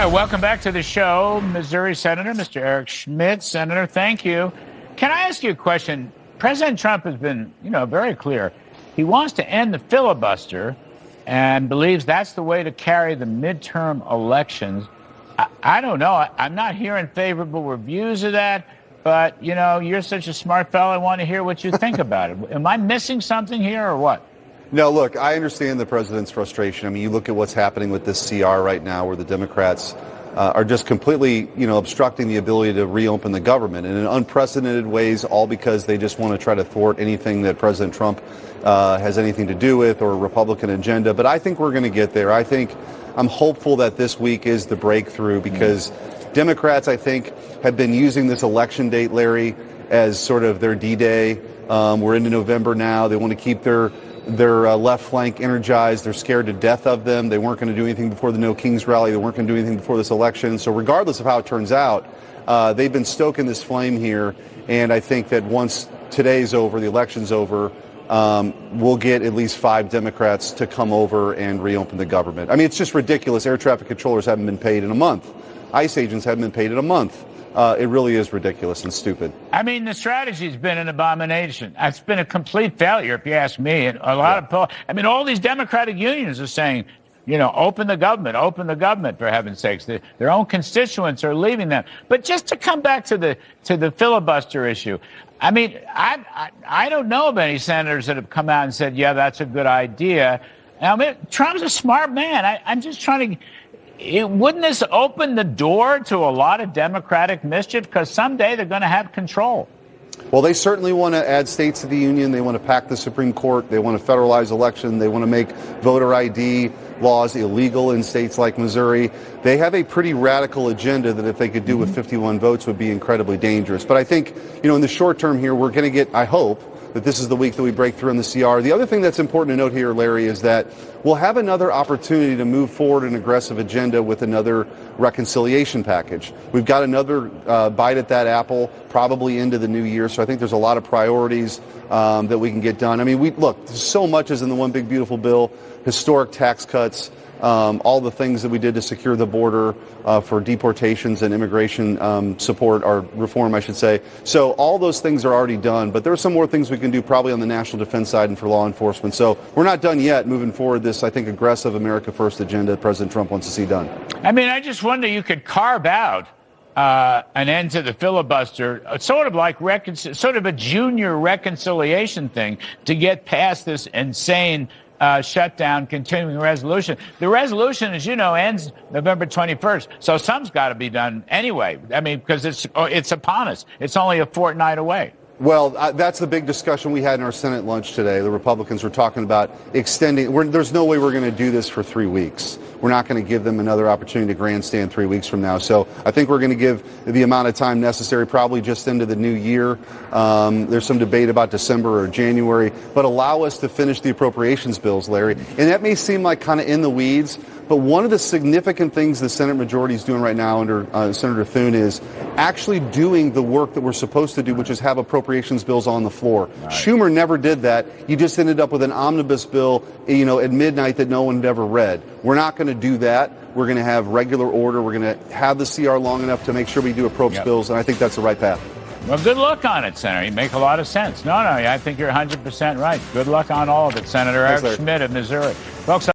Welcome back to the show, Missouri Senator, Mr. Eric Schmitt. Senator, thank you. Can I ask you a question? President Trump has been, very clear. He wants to end the filibuster and believes that's the way to carry the midterm elections. I don't know. I'm not hearing favorable reviews of that, but, you're such a smart fellow. I want to hear what you think about it. Am I missing something here or what? No, look, I understand the president's frustration. I mean, you look at what's happening with this CR right now, where the Democrats are just completely, obstructing the ability to reopen the government and in unprecedented ways, all because they just want to try to thwart anything that President Trump has anything to do with or a Republican agenda. But I think we're going to get there. I'm hopeful that this week is the breakthrough because Democrats, I think, have been using this election date, Larry, as sort of their D-Day. We're into November now. They want to keep their left flank energized. They're scared to death of them. They weren't going to do anything before the No Kings rally. They weren't going to do anything before this election. So regardless of how it turns out, they've been stoking this flame here. And I think that once today's over, the election's over, we'll get at least 5 Democrats to come over and reopen the government. I mean, it's just ridiculous. Air traffic controllers haven't been paid in a month. ICE agents haven't been paid in a month. It really is ridiculous and stupid. I mean, the strategy's been an abomination. It's been a complete failure, if you ask me. And a lot of all these Democratic unions are saying, open the government, for heaven's sakes. Their own constituents are leaving them. But just to come back to the filibuster issue, I mean, I don't know of any senators that have come out and said, yeah, that's a good idea. I mean, Trump's a smart man. I'm just trying to... Wouldn't this open the door to a lot of Democratic mischief? Because someday they're going to have control. Well, they certainly want to add states to the union. They want to pack the Supreme Court. They want to federalize election. They want to make voter ID laws illegal in states like Missouri. They have a pretty radical agenda that if they could do with 51 votes would be incredibly dangerous. But I think, in the short term here, we're going to get, I hope, that this is the week that we break through in the CR. The other thing that's important to note here, Larry, is that we'll have another opportunity to move forward an aggressive agenda with another reconciliation package. We've got another bite at that apple probably into the new year, so I think there's a lot of priorities that we can get done. I mean, look, so much is in the one big beautiful bill, historic tax cuts, all the things that we did to secure the border for deportations and immigration support, or reform, I should say. So all those things are already done, but there are some more things we can do probably on the national defense side and for law enforcement. So we're not done yet moving forward this, I think, aggressive America First agenda President Trump wants to see done. I mean, I just wonder, you could carve out an end to the filibuster, sort of like sort of a junior reconciliation thing to get past this insane shutdown continuing resolution. The resolution, as you know, ends November 21st. So some's got to be done anyway. I mean, because it's upon us. It's only a fortnight away. Well, that's the big discussion we had in our Senate lunch today. The Republicans were talking about extending. There's no way we're going to do this for 3 weeks. We're not going to give them another opportunity to grandstand 3 weeks from now. So I think we're going to give the amount of time necessary, probably just into the new year. There's some debate about December or January, but allow us to finish the appropriations bills, Larry. And that may seem like kind of in the weeds, but one of the significant things the Senate majority is doing right now under Senator Thune is actually doing the work that we're supposed to do, which is have appropriations bills on the floor. Right. Schumer never did that. You just ended up with an omnibus bill, at midnight that no one had ever read. We're not going to do that. We're going to have regular order. We're going to have the CR long enough to make sure we do approach bills, and I think that's the right path. Well, good luck on it, Senator. You make a lot of sense. No, I think you're 100% right. Good luck on all of it, Senator. Eric Schmitt of Missouri. Folks,